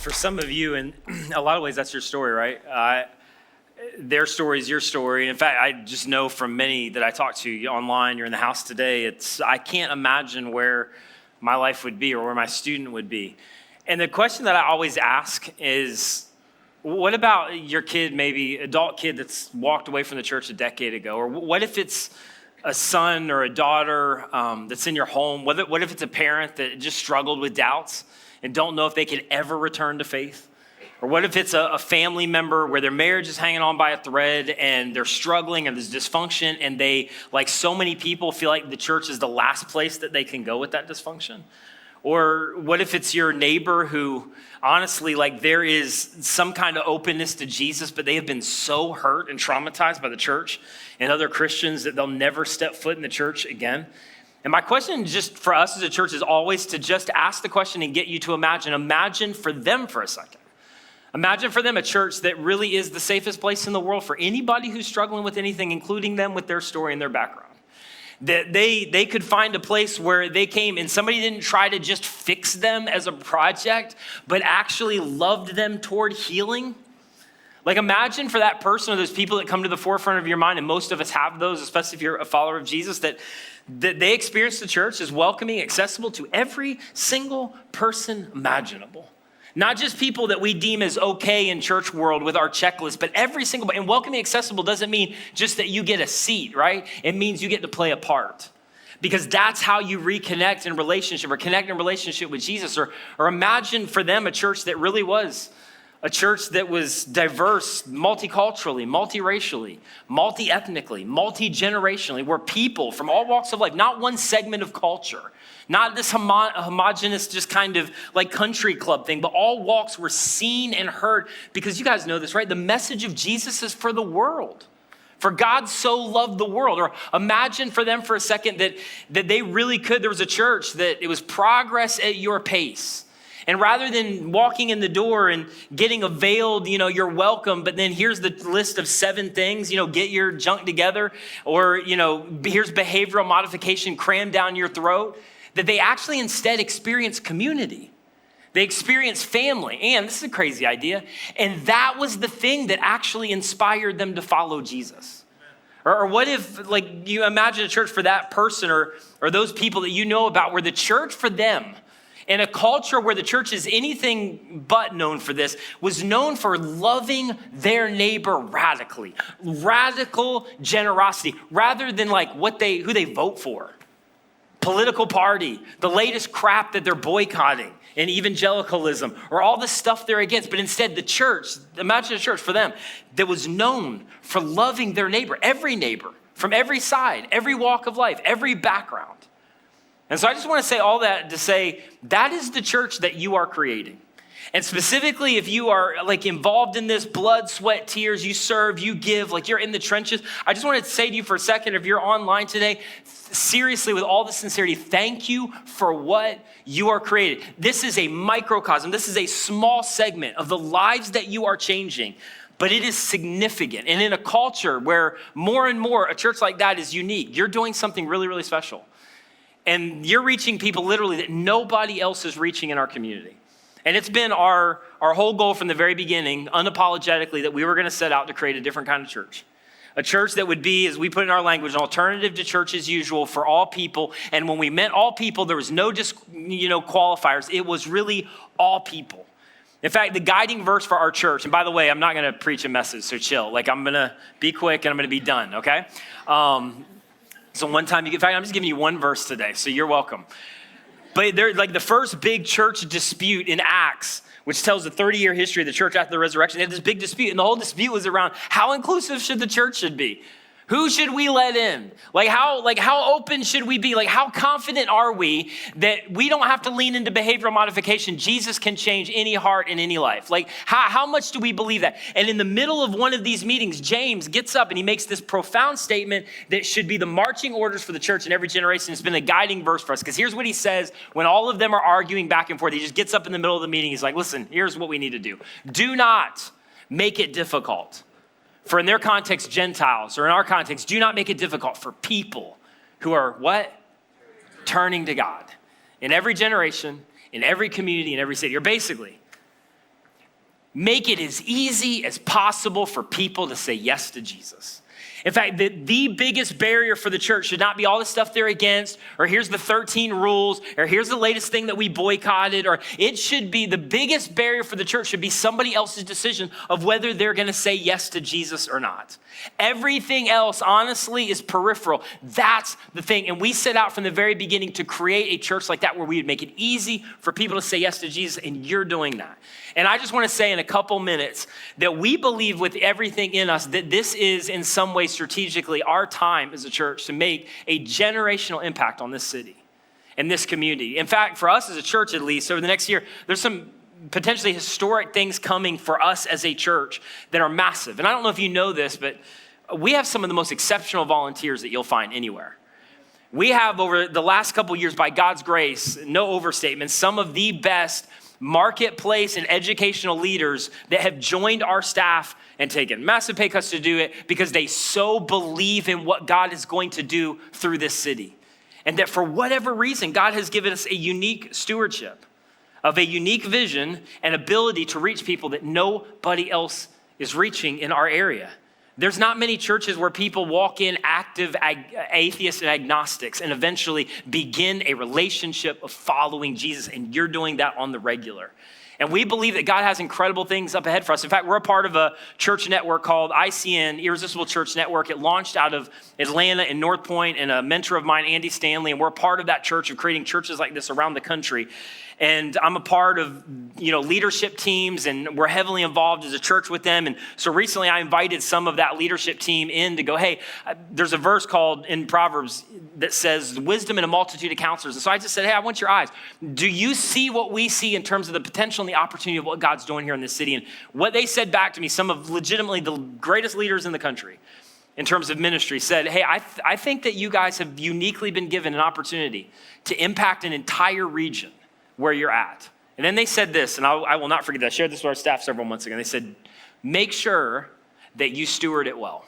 For some of you, in a lot of ways, that's your story, right? Their story is your story. In fact, I just know from many that I talk to online, you're in the house today, I can't imagine where my life would be or where my student would be. And the question that I always ask is, what about your kid, maybe adult kid that's walked away from the church a decade ago? Or what if it's a son or a daughter that's in your home? What if it's a parent that just struggled with doubts and don't know if they could ever return to faith? Or what if it's a family member where their marriage is hanging on by a thread and they're struggling and there's dysfunction and they, like so many people, feel like the church is the last place that they can go with that dysfunction? Or what if it's your neighbor who, honestly, like there is some kind of openness to Jesus, but they have been so hurt and traumatized by the church and other Christians that they'll never step foot in the church again? And my question just for us as a church is always to just ask the question and get you to imagine for them for a second. Imagine for them a church that really is the safest place in the world for anybody who's struggling with anything, including them with their story and their background. That they could find a place where they came and somebody didn't try to just fix them as a project, but actually loved them toward healing. Like imagine for that person or those people that come to the forefront of your mind, and most of us have those, especially if you're a follower of Jesus, that they experience the church as welcoming, accessible to every single person imaginable. Not just people that we deem as okay in church world with our checklist, but every single, and welcoming, accessible doesn't mean just that you get a seat, right? It means you get to play a part. Because that's how you reconnect in relationship or connect in relationship with Jesus. Or imagine for them a church that really was a church that was diverse, multiculturally, multiracially, multi-ethnically, multi-generationally, where people from all walks of life, not one segment of culture, not this homogenous just kind of like country club thing, but all walks were seen and heard. Because you guys know this, right? The message of Jesus is for the world. For God so loved the world. Or imagine for them for a second that they really could. There was a church that it was progress at your pace. And rather than walking in the door and getting a veiled, you're welcome, but then here's the list of 7 things, get your junk together, or, here's behavioral modification crammed down your throat, that they actually instead experience community. They experience family. And this is a crazy idea. And that was the thing that actually inspired them to follow Jesus. Or what if, like, you imagine a church for that person or those people that you know about, where the church for them, in a culture where the church is anything but known for this, was known for loving their neighbor radically. Radical generosity, rather than like who they vote for. Political party, the latest crap that they're boycotting, and evangelicalism, or all the stuff they're against. But instead the church, imagine a church for them that was known for loving their neighbor from every side, every walk of life, every background. And so I just want to say all that to say that is the church that you are creating. And specifically, if you are like involved in this, blood, sweat, tears, you serve, you give, like you're in the trenches. I just wanted to say to you for a second, if you're online today, seriously, with all the sincerity, thank you for what you are created. This is a microcosm. This is a small segment of the lives that you are changing, but it is significant. And in a culture where more and more a church like that is unique, you're doing something really, really special. And you're reaching people literally that nobody else is reaching in our community. And it's been our whole goal from the very beginning, unapologetically, that we were going to set out to create a different kind of church. A church that would be, as we put in our language, an alternative to church as usual for all people. And when we meant all people, there was no qualifiers. It was really all people. In fact, the guiding verse for our church, and by the way, I'm not going to preach a message, so chill. Like I'm going to be quick and I'm going to be done, okay? So one time, in fact, I'm just giving you one verse today, so you're welcome. But they're like the first big church dispute in Acts, which tells the 30-year history of the church after the resurrection. They had this big dispute, and the whole dispute was around how inclusive should the church should be. Who should we let in? Like how open should we be? Like how confident are we that we don't have to lean into behavioral modification? Jesus can change any heart in any life. Like how much do we believe that? And in the middle of one of these meetings, James gets up and he makes this profound statement that should be the marching orders for the church in every generation. It's been a guiding verse for us, because here's what he says when all of them are arguing back and forth. He just gets up in the middle of the meeting. He's like, listen, here's what we need to do. Do not make it difficult. For in their context, Gentiles, or in our context, do not make it difficult for people who are what? Turning to God. In every generation, in every community, in every city. Or basically, Make it as easy as possible for people to say yes to Jesus. In fact, the biggest barrier for the church should not be all the stuff they're against, or here's the 13 rules, or here's the latest thing that we boycotted, or it should be the biggest barrier for the church should be somebody else's decision of whether they're going to say yes to Jesus or not. Everything else, honestly, is peripheral. That's the thing. And we set out from the very beginning to create a church like that where we would make it easy for people to say yes to Jesus, and you're doing that. And I just want to say in a couple minutes that we believe with everything in us that this is in some way strategically our time as a church to make a generational impact on this city and this community. In fact, for us as a church at least, over the next year, there's some potentially historic things coming for us as a church that are massive. And I don't know if you know this, but we have some of the most exceptional volunteers that you'll find anywhere. We have over the last couple years, by God's grace, no overstatement, some of the best marketplace and educational leaders that have joined our staff and taken massive pay cuts to do it because they so believe in what God is going to do through this city. And that for whatever reason, God has given us a unique stewardship of a unique vision and ability to reach people that nobody else is reaching in our area. There's not many churches where people walk in active atheists and agnostics and eventually begin a relationship of following Jesus, and you're doing that on the regular. And we believe that God has incredible things up ahead for us. In fact, we're a part of a church network called ICN, Irresistible Church Network. It launched out of Atlanta and North Point, and a mentor of mine, Andy Stanley, and we're a part of that church of creating churches like this around the country. And I'm a part of, leadership teams, and we're heavily involved as a church with them. And so recently I invited some of that leadership team in to go, hey, there's a verse called in Proverbs that says wisdom in a multitude of counselors. And so I just said, hey, I want your eyes. Do you see what we see in terms of the potential and the opportunity of what God's doing here in this city? And what they said back to me, some of legitimately the greatest leaders in the country in terms of ministry said, hey, I think that you guys have uniquely been given an opportunity to impact an entire region where you're at. And then they said this, and I will not forget that. I shared this with our staff several months ago. They said, make sure that you steward it well.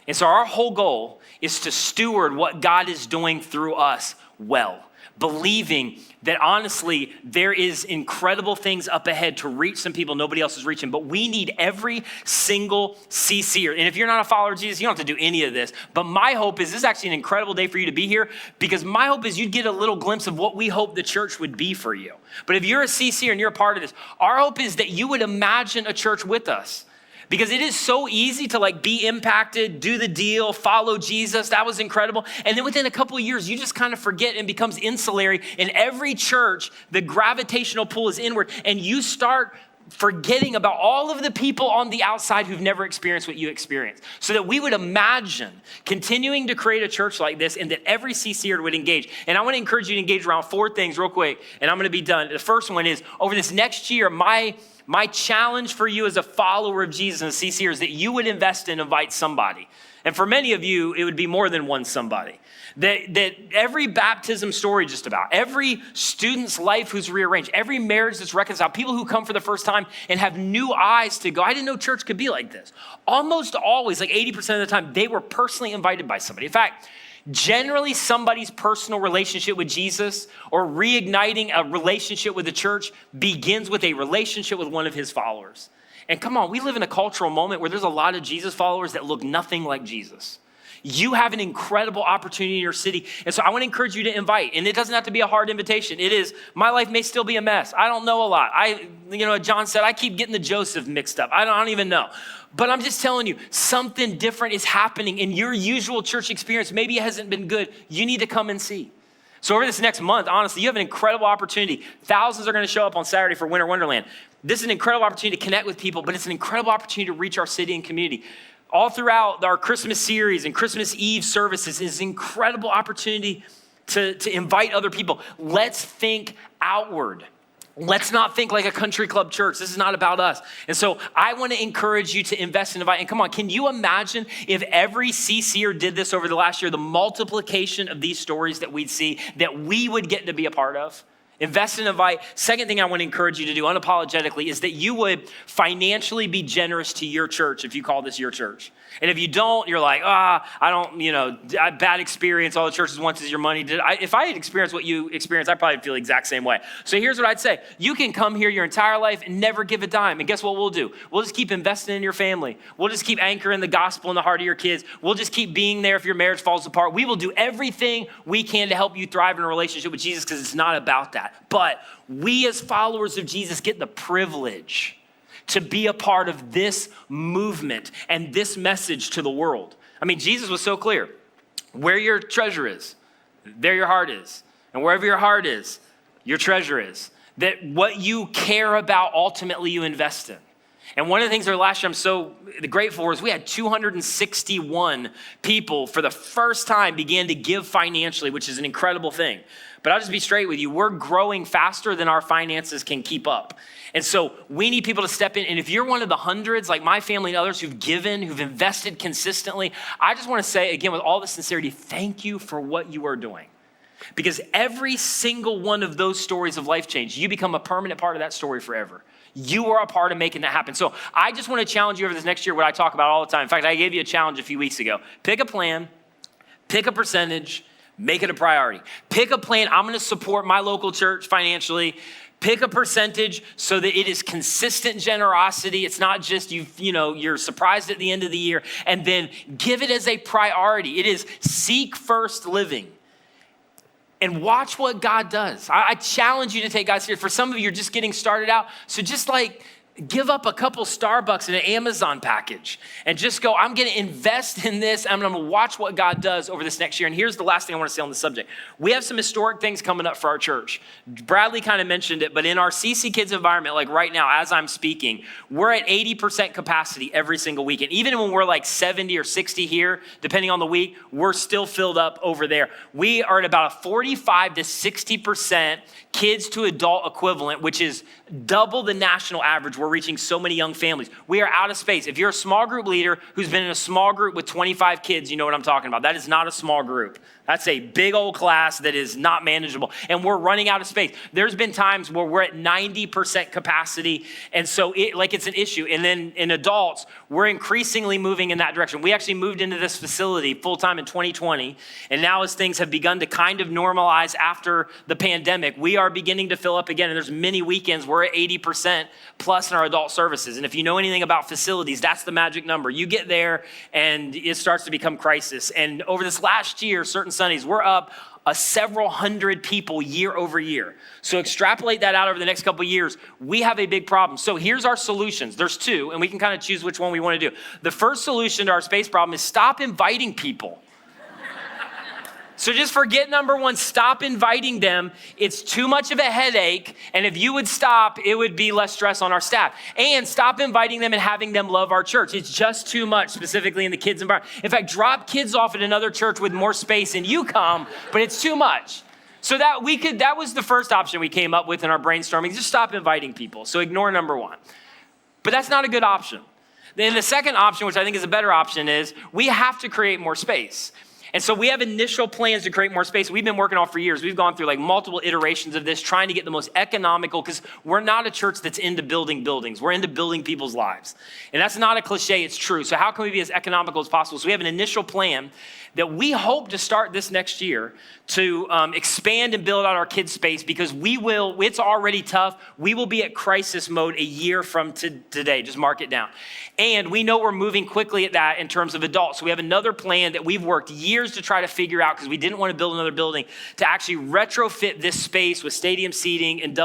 And so our whole goal is to steward what God is doing through us well, believing that honestly, there is incredible things up ahead to reach some people nobody else is reaching, but we need every single CC'er. And if you're not a follower of Jesus, you don't have to do any of this. But my hope is this is actually an incredible day for you to be here, because my hope is you'd get a little glimpse of what we hope the church would be for you. But if you're a CC'er and you're a part of this, our hope is that you would imagine a church with us. Because it is so easy to be impacted, do the deal, follow Jesus. That was incredible. And then within a couple of years, you just kind of forget and becomes insulary. In every church, the gravitational pull is inward. And you start forgetting about all of the people on the outside who've never experienced what you experienced. So that we would imagine continuing to create a church like this, and that every CC'er would engage. And I want to encourage you to engage around 4 things real quick. And I'm going to be done. The first one is, over this next year, my challenge for you as a follower of Jesus and a CC'er is that you would invest and invite somebody. And for many of you, it would be more than one somebody. That every baptism story just about, every student's life who's rearranged, every marriage that's reconciled, people who come for the first time and have new eyes to go, I didn't know church could be like this. Almost always, 80% of the time, they were personally invited by somebody. In fact, generally somebody's personal relationship with Jesus or reigniting a relationship with the church begins with a relationship with one of his followers. And come on, we live in a cultural moment where there's a lot of Jesus followers that look nothing like Jesus. You have an incredible opportunity in your city. And so I want to encourage you to invite. And it doesn't have to be a hard invitation. It is, my life may still be a mess. I don't know a lot. John said, I keep getting the Joseph mixed up. I don't even know. But I'm just telling you, something different is happening in your usual church experience. Maybe it hasn't been good. You need to come and see. So over this next month, honestly, you have an incredible opportunity. Thousands are going to show up on Saturday for Winter Wonderland. This is an incredible opportunity to connect with people, but it's an incredible opportunity to reach our city and community. All throughout our Christmas series and Christmas Eve services is an incredible opportunity to invite other people. Let's think outward. Let's not think like a country club church. This is not about us. And so I want to encourage you to invest and invite. And come on, can you imagine if every CC'er did this over the last year, the multiplication of these stories that we'd see, that we would get to be a part of? Invest and invite. Second thing I want to encourage you to do unapologetically is that you would financially be generous to your church if you call this your church. And if you don't, you're like, I don't, bad experience. All the churches want is your money. If I had experienced what you experienced, I'd probably feel the exact same way. So here's what I'd say. You can come here your entire life and never give a dime. And guess what we'll do? We'll just keep investing in your family. We'll just keep anchoring the gospel in the heart of your kids. We'll just keep being there if your marriage falls apart. We will do everything we can to help you thrive in a relationship with Jesus because it's not about that. But we as followers of Jesus get the privilege to be a part of this movement and this message to the world. I mean, Jesus was so clear. Where your treasure is, there your heart is. And wherever your heart is, your treasure is. That what you care about, ultimately you invest in. And one of the things that last year I'm so grateful for is we had 261 people for the first time began to give financially, which is an incredible thing. But I'll just be straight with you. We're growing faster than our finances can keep up. And so we need people to step in. And if you're one of the hundreds, like my family and others who've given, who've invested consistently, I just want to say again, with all the sincerity, thank you for what you are doing. Because every single one of those stories of life change, you become a permanent part of that story forever. You are a part of making that happen. So I just want to challenge you over this next year, what I talk about all the time. In fact, I gave you a challenge a few weeks ago. Pick a plan, pick a percentage, make it a priority. Pick a plan. I'm going to support my local church financially. Pick a percentage so that it is consistent generosity. It's not just you're surprised at the end of the year. And then give it as a priority. It is seek first living. And watch what God does. I challenge you to take God seriously. For some of you, you're just getting started out. So just give up a couple Starbucks and an Amazon package and just go, I'm going to invest in this. I'm going to watch what God does over this next year. And here's the last thing I want to say on the subject. We have some historic things coming up for our church. Bradley kind of mentioned it, but in our CC Kids environment, like right now, as I'm speaking, we're at 80% capacity every single week. And even when we're like 70 or 60 here, depending on the week, we're still filled up over there. We are at about a 45 to 60% kids to adult equivalent, which is double the national average. We're reaching so many young families. We are out of space. If you're a small group leader who's been in a small group with 25 kids, you know what I'm talking about. That is not a small group. That's a big old class that is not manageable. And we're running out of space. There's been times where we're at 90% capacity. And so it's an issue. And then in adults, we're increasingly moving in that direction. We actually moved into this facility full-time in 2020. And now as things have begun to kind of normalize after the pandemic, we are beginning to fill up again. And there's many weekends we're at 80% plus in our adult services. And if you know anything about facilities, that's the magic number. You get there and it starts to become crisis. And over this last year, certain Sundays, we're up several hundred people year over year. So extrapolate that out over the next couple of years. We have a big problem. So here's our solutions. There's two, and we can kind of choose which one we want to do. The first solution to our space problem is stop inviting people. So just forget number one, stop inviting them. It's too much of a headache. And if you would stop, it would be less stress on our staff. And stop inviting them and having them love our church. It's just too much, specifically in the kids' environment. In fact, drop kids off at another church with more space and you come, but it's too much. So that was the first option we came up with in our brainstorming. Just stop inviting people. So ignore number one. But that's not a good option. Then the second option, which I think is a better option, is we have to create more space. And so we have initial plans to create more space. We've been working on for years. We've gone through multiple iterations of this, trying to get the most economical, because we're not a church that's into building buildings. We're into building people's lives. And that's not a cliche, it's true. So how can we be as economical as possible? So we have an initial plan that we hope to start this next year to expand and build out our kids' space, because it's already tough. We will be at crisis mode a year from today. Just mark it down. And we know we're moving quickly at that in terms of adults. So we have another plan that we've worked years to try to figure out, because we didn't want to build another building, to actually retrofit this space with stadium seating and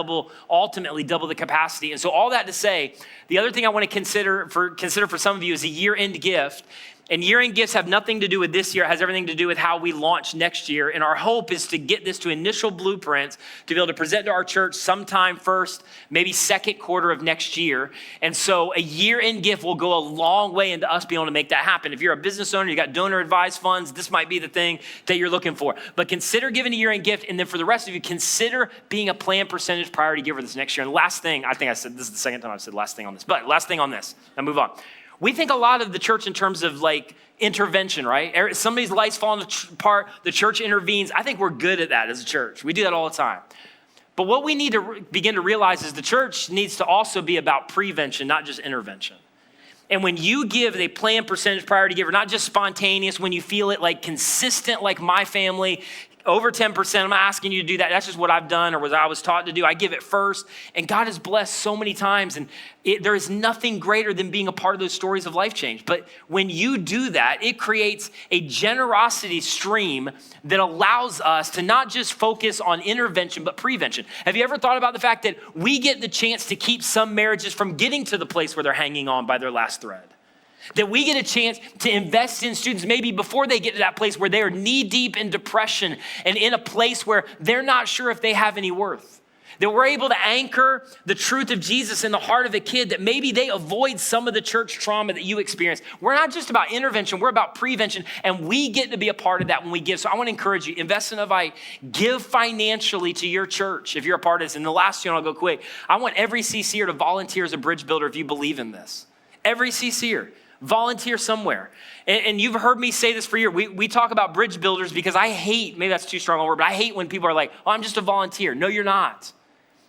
ultimately double the capacity. And so all that to say, the other thing I want to consider for some of you is a year-end gift. And year-end gifts have nothing to do with this year. It has everything to do with how we launch next year. And our hope is to get this to initial blueprints to be able to present to our church sometime first, maybe second quarter of next year. And so a year-end gift will go a long way into us being able to make that happen. If you're a business owner, you got donor advised funds, this might be the thing that you're looking for. But consider giving a year-end gift. And then for the rest of you, consider being a planned percentage priority giver this next year. And last thing, I think I said, this is the second time I've said last thing on this, but last thing on this, now move on. We think a lot of the church in terms of intervention, right? Somebody's life's falling apart, the church intervenes. I think we're good at that as a church. We do that all the time. But what we need to begin to realize is the church needs to also be about prevention, not just intervention. And when you give a planned percentage priority giver, not just spontaneous, when you feel it like consistent, like my family, over 10%, I'm not asking you to do that. That's just what I've done or what I was taught to do. I give it first. And God has blessed so many times. And there is nothing greater than being a part of those stories of life change. But when you do that, it creates a generosity stream that allows us to not just focus on intervention, but prevention. Have you ever thought about the fact that we get the chance to keep some marriages from getting to the place where they're hanging on by their last thread? That we get a chance to invest in students maybe before they get to that place where they are knee deep in depression and in a place where they're not sure if they have any worth. That we're able to anchor the truth of Jesus in the heart of a kid, that maybe they avoid some of the church trauma that you experience. We're not just about intervention, we're about prevention, and we get to be a part of that when we give. So I want to encourage you, invest in Invite, give financially to your church if you're a part of this. And the last one, I'll go quick. I want every CCer to volunteer as a bridge builder if you believe in this. Every CCer. Volunteer somewhere. And you've heard me say this for years. We talk about bridge builders because I hate, maybe that's too strong a word, but I hate when people are like, oh, I'm just a volunteer. No, you're not.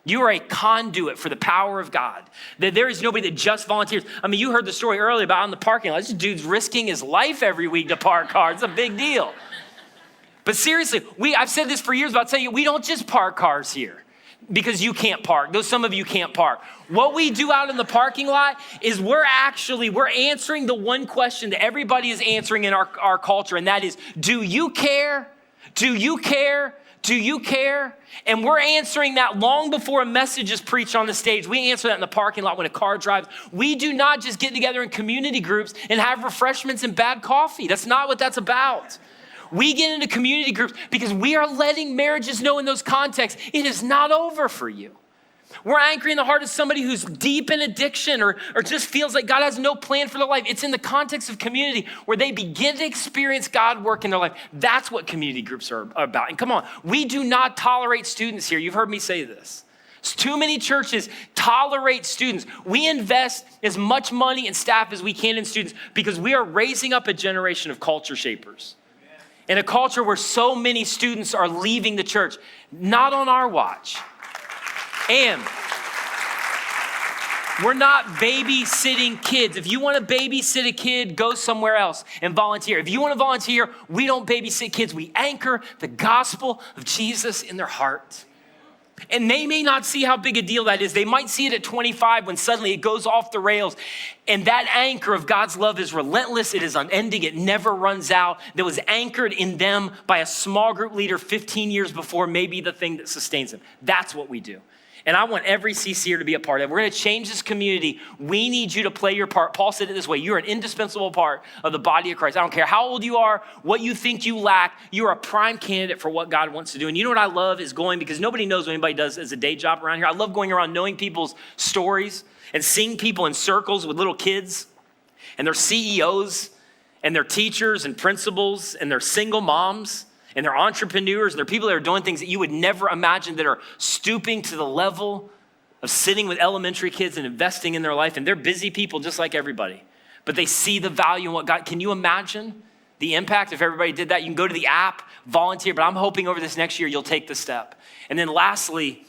You are a conduit for the power of God. That there is nobody that just volunteers. I mean, you heard the story earlier about in the parking lot. This dude's risking his life every week to park cars. It's a big deal. But seriously, I've said this for years, but I'll tell you, we don't just park cars here because you can't park. Though some of you can't park. What we do out in the parking lot is we're answering the one question that everybody is answering in our culture, and that is, do you care? Do you care? Do you care? And we're answering that long before a message is preached on the stage. We answer that in the parking lot when a car drives. We do not just get together in community groups and have refreshments and bad coffee. That's not what that's about. We get into community groups because we are letting marriages know in those contexts, it is not over for you. We're anchoring the heart of somebody who's deep in addiction or just feels like God has no plan for their life. It's in the context of community where they begin to experience God work in their life. That's what community groups are about. And come on, we do not tolerate students here. You've heard me say this. Too many churches tolerate students. We invest as much money and staff as we can in students because we are raising up a generation of culture shapers. In a culture where so many students are leaving the church, not on our watch. And we're not babysitting kids. If you want to babysit a kid, go somewhere else and volunteer. If you want to volunteer, we don't babysit kids. We anchor the gospel of Jesus in their heart. And they may not see how big a deal that is. They might see it at 25 when suddenly it goes off the rails. And that anchor of God's love is relentless. It is unending. It never runs out. That was anchored in them by a small group leader 15 years before, maybe the thing that sustains them. That's what we do. And I want every CCer to be a part of it. We're going to change this community. We need you to play your part. Paul said it this way: you're an indispensable part of the body of Christ. I don't care how old you are, what you think you lack, you're a prime candidate for what God wants to do. And you know what I love is going, because nobody knows what anybody does as a day job around here. I love going around knowing people's stories and seeing people in circles with little kids and their CEOs and their teachers and principals and their single moms and they're entrepreneurs, and they're people that are doing things that you would never imagine, that are stooping to the level of sitting with elementary kids and investing in their life. And they're busy people just like everybody, but they see the value in what God, can you imagine the impact if everybody did that? You can go to the app, volunteer, but I'm hoping over this next year, you'll take the step. And then lastly,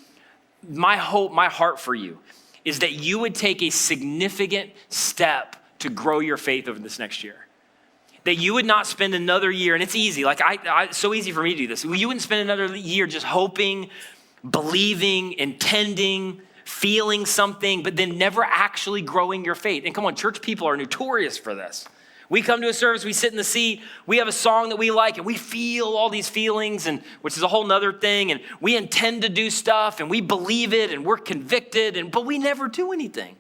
my hope, my heart for you is that you would take a significant step to grow your faith over this next year. That you would not spend another year, and it's easy, like it's so easy for me to do this. You wouldn't spend another year just hoping, believing, intending, feeling something, but then never actually growing your faith. And come on, church people are notorious for this. We come to a service, we sit in the seat, we have a song that we like, and we feel all these feelings, and which is a whole nother thing, and we intend to do stuff, and we believe it, and we're convicted, but we never do anything.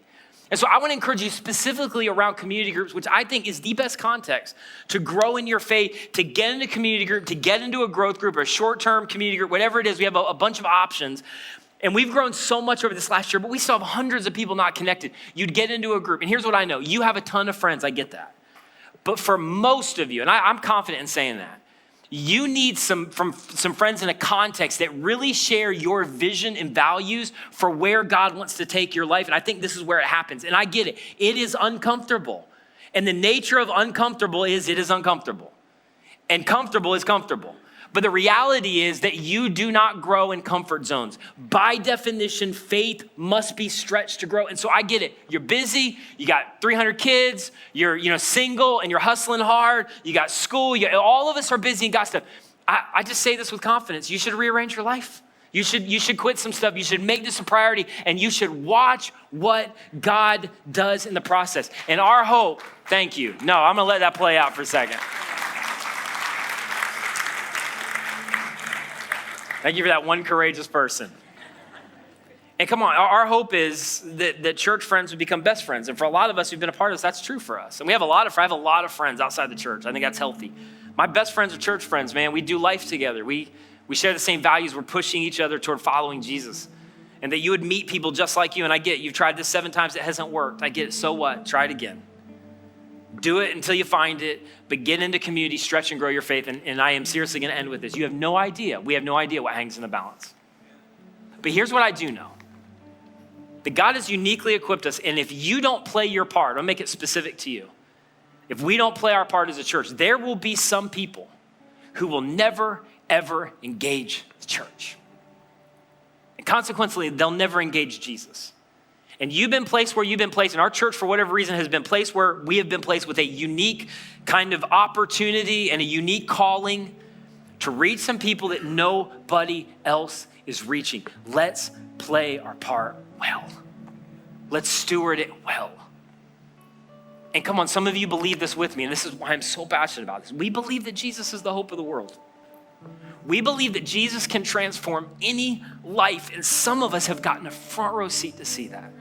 And so I want to encourage you specifically around community groups, which I think is the best context to grow in your faith, to get into a community group, to get into a growth group, or a short-term community group, whatever it is. We have a bunch of options. And we've grown so much over this last year, but we still have hundreds of people not connected. You'd get into a group. And here's what I know. You have a ton of friends. I get that. But for most of you, and I'm confident in saying that, you need some friends in a context that really share your vision and values for where God wants to take your life. And I think this is where it happens. And I get it. It is uncomfortable. And the nature of uncomfortable is it is uncomfortable. And comfortable is comfortable. But the reality is that you do not grow in comfort zones. By definition, faith must be stretched to grow. And so I get it. You're busy. You got 300 kids. You're single and you're hustling hard. You got school. All of us are busy and got stuff. I just say this with confidence. You should rearrange your life. You should quit some stuff. You should make this a priority, and you should watch what God does in the process. And our hope, thank you. No, I'm going to let that play out for a second. Thank you for that one courageous person. And come on, our hope is that church friends would become best friends. And for a lot of us who've been a part of this, that's true for us. And I have a lot of friends outside the church. I think that's healthy. My best friends are church friends, man. We do life together. We share the same values. We're pushing each other toward following Jesus. And that you would meet people just like you. And I get it. You've tried this 7 times. It hasn't worked. I get it. So what? Try it again. Do it until you find it, but get into community, stretch and grow your faith. And I am seriously going to end with this. You have no idea. We have no idea what hangs in the balance. But here's what I do know. That God has uniquely equipped us. And if you don't play your part, I'll make it specific to you. If we don't play our part as a church, there will be some people who will never, ever engage the church. And consequently, they'll never engage Jesus. And you've been placed where you've been placed, and our church, for whatever reason, has been placed where we have been placed with a unique kind of opportunity and a unique calling to reach some people that nobody else is reaching. Let's play our part well. Let's steward it well. And come on, some of you believe this with me, and this is why I'm so passionate about this. We believe that Jesus is the hope of the world. We believe that Jesus can transform any life, and some of us have gotten a front row seat to see that.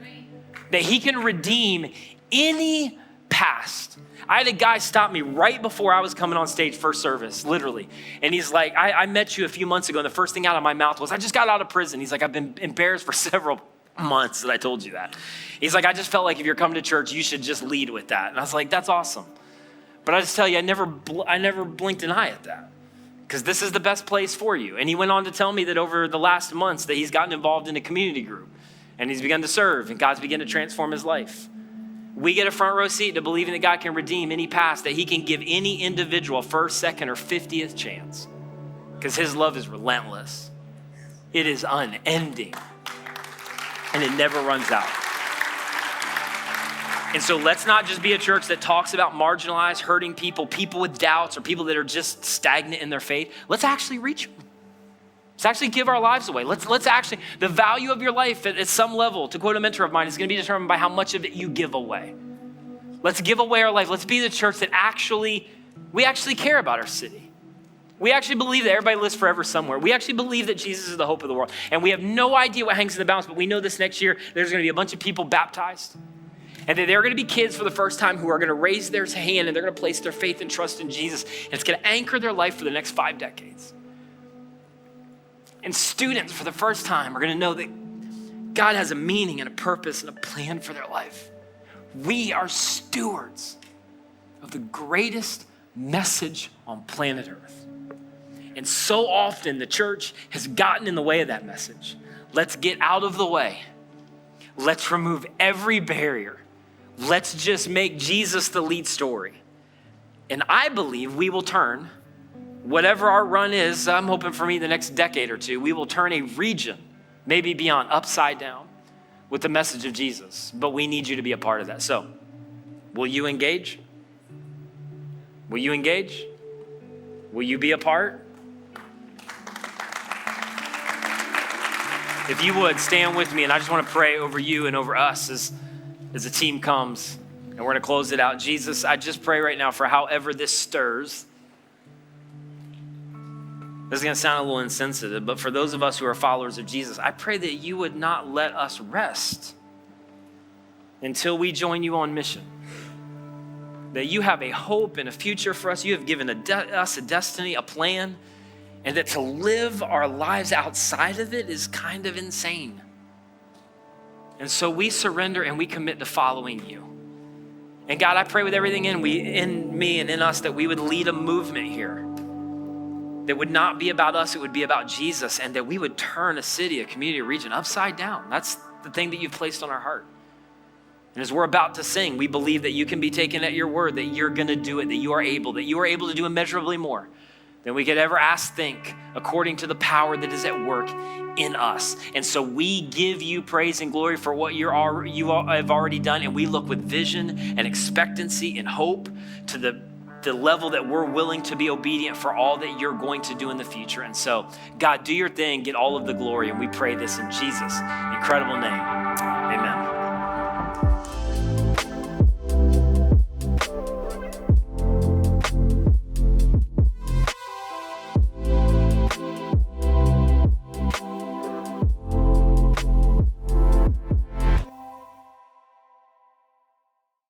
That he can redeem any past. I had a guy stop me right before I was coming on stage first service, literally. And he's like, I met you a few months ago, and the first thing out of my mouth was, I just got out of prison. He's like, I've been embarrassed for several months that I told you that. He's like, I just felt like if you're coming to church, you should just lead with that. And I was like, that's awesome. But I just tell you, I never blinked an eye at that. Because this is the best place for you. And he went on to tell me that over the last months that he's gotten involved in a community group and he's begun to serve and God's begun to transform his life. We get a front row seat to believing that God can redeem any past, that he can give any individual a first, second, or 50th chance. Because his love is relentless. It is unending. And it never runs out. And so let's not just be a church that talks about marginalized, hurting people with doubts, or people that are just stagnant in their faith. Let's actually reach them. Let's actually give our lives away. Let's actually, the value of your life at some level, to quote a mentor of mine, is going to be determined by how much of it you give away. Let's give away our life. Let's be the church that we actually care about our city. We actually believe that everybody lives forever somewhere. We actually believe that Jesus is the hope of the world. And we have no idea what hangs in the balance, but we know this next year, there's going to be a bunch of people baptized. And that there are going to be kids for the first time who are going to raise their hand and they're going to place their faith and trust in Jesus. And it's going to anchor their life for the next 5 decades. And students for the first time are going to know that God has a meaning and a purpose and a plan for their life. We are stewards of the greatest message on planet Earth. And so often the church has gotten in the way of that message. Let's get out of the way. Let's remove every barrier. Let's just make Jesus the lead story. And I believe we will turn, whatever our run is, I'm hoping for me the next decade or two, we will turn a region, maybe beyond, upside down with the message of Jesus. But we need you to be a part of that. So, will you engage? Will you engage? Will you be a part? If you would, stand with me, and I just want to pray over you and over us as the team comes, and we're going to close it out. Jesus, I just pray right now for however this stirs. This is going to sound a little insensitive, but for those of us who are followers of Jesus, I pray that you would not let us rest until we join you on mission. That you have a hope and a future for us. You have given us a destiny, a plan, and that to live our lives outside of it is kind of insane. And so we surrender and we commit to following you. And God, I pray with everything in me and in us that we would lead a movement here that would not be about us, it would be about Jesus, and that we would turn a city, a community, a region upside down. That's the thing that you've placed on our heart. And as we're about to sing, we believe that you can be taken at your word, that you're going to do it, that you are able to do immeasurably more than we could ever ask, think, according to the power that is at work in us. And so we give you praise and glory for what you have already done, and we look with vision and expectancy and hope to the level that we're willing to be obedient for all that you're going to do in the future. And so, God, do your thing, get all of the glory, and we pray this in Jesus' incredible name. Amen.